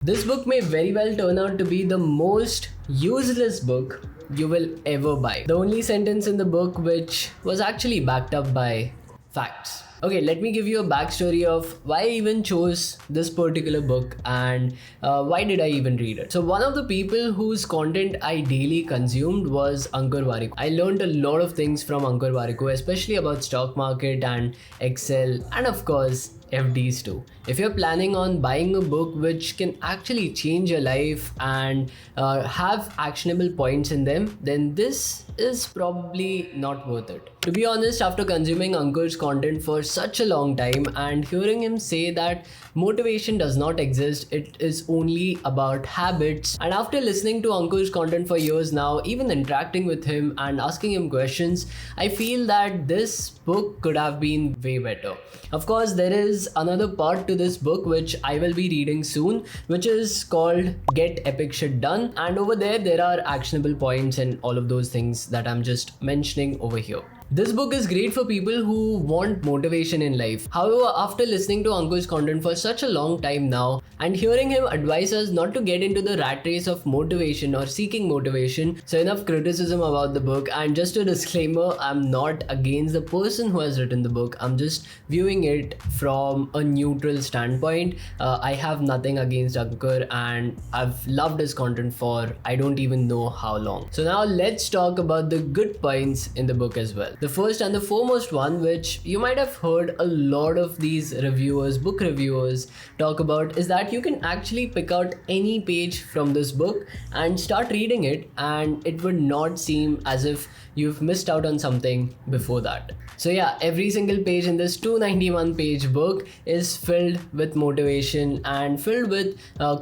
This book may very well turn out to be the most useless book you will ever buy. The only sentence in the book which was actually backed up by facts. Okay, let me give you a backstory of why I even chose this particular book and why did I even read it. So, one of the people whose content I daily consumed was Ankur Warikoo. I learned a lot of things from Ankur Warikoo, especially about stock market and Excel, and of course, FDs too. If you're planning on buying a book which can actually change your life and have actionable points in them, then this is probably not worth it. To be honest, after consuming Ankur's content for such a long time and hearing him say that motivation does not exist, it is only about habits, and after listening to Ankur's content for years now, even interacting with him and asking him questions, I feel that this book could have been way better. Of course, there is another part to this book which I will be reading soon, which is called Get Epic Shit Done, and over there are actionable points and all of those things that I'm just mentioning over here. This book is great for people who want motivation in life. However, after listening to Ankur's content for such a long time now and hearing him advise us not to get into the rat race of motivation or seeking motivation, so enough criticism about the book. And just a disclaimer, I'm not against the person who has written the book. I'm just viewing it from a neutral standpoint. I have nothing against Ankur and I've loved his content for I don't even know how long. So now let's talk about the good points in the book as well. The first and the foremost one, which you might have heard a lot of these reviewers, book reviewers, talk about, is that you can actually pick out any page from this book and start reading it, and it would not seem as if you've missed out on something before that. So yeah, every single page in this 291 page book is filled with motivation and filled with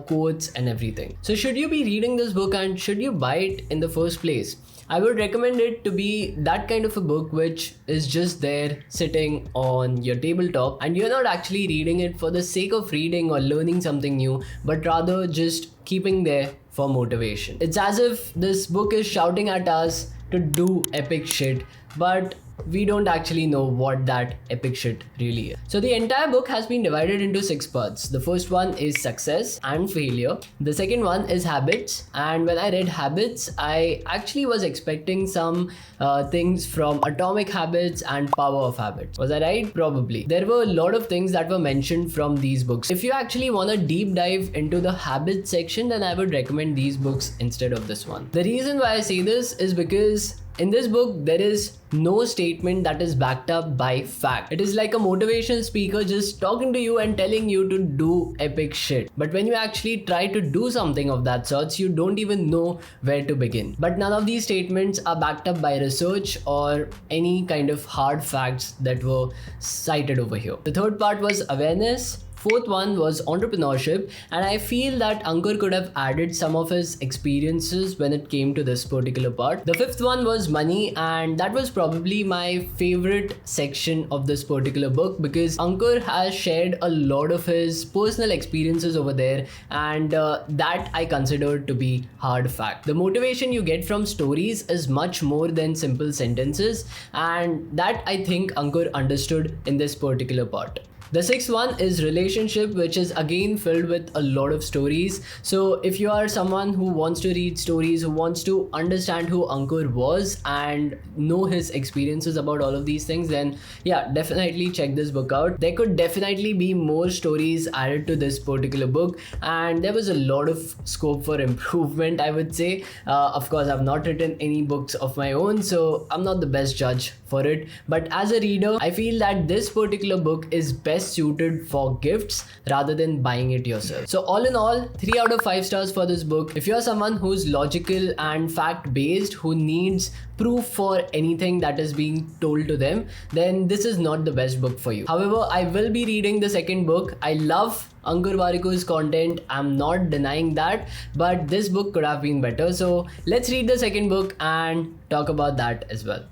quotes and everything. So should you be reading this book and should you buy it in the first place? I would recommend it to be that kind of a book which is just there sitting on your tabletop and you're not actually reading it for the sake of reading or learning something new, but rather just keeping there for motivation. It's as if this book is shouting at us to do epic shit, but we don't actually know what that epic shit really is. So the entire book has been divided into 6 parts. The first one is success and failure. The second one is habits. And when I read habits, I actually was expecting some things from Atomic Habits and Power of Habits. Was I right? Probably. There were a lot of things that were mentioned from these books. If you actually want to deep dive into the habits section, then I would recommend these books instead of this one. The reason why I say this is because in this book, there is no statement that is backed up by fact. It is like a motivational speaker just talking to you and telling you to do epic shit. But when you actually try to do something of that sort, you don't even know where to begin. But none of these statements are backed up by research or any kind of hard facts that were cited over here. The third part was awareness. Fourth one was entrepreneurship, and I feel that Ankur could have added some of his experiences when it came to this particular part. The fifth one was money, and that was probably my favorite section of this particular book because Ankur has shared a lot of his personal experiences over there, and that I consider to be hard fact. The motivation you get from stories is much more than simple sentences, and that I think Ankur understood in this particular part. The sixth one is relationship, which is again filled with a lot of stories. So if you are someone who wants to read stories, who wants to understand who Ankur was and know his experiences about all of these things, then yeah, definitely check this book out. There could definitely be more stories added to this particular book, and there was a lot of scope for improvement, I would say. Of course, I've not written any books of my own, so I'm not the best judge for it. But as a reader, I feel that this particular book is best suited for gifts rather than buying it yourself. So all in all, 3 out of 5 stars for this book. If you're someone who's logical and fact based, who needs proof for anything that is being told to them, then this is not the best book for you. However, I will be reading the second book. I love Ankur Warikoo's content, I'm not denying that, but this book could have been better. So let's read the second book and talk about that as well.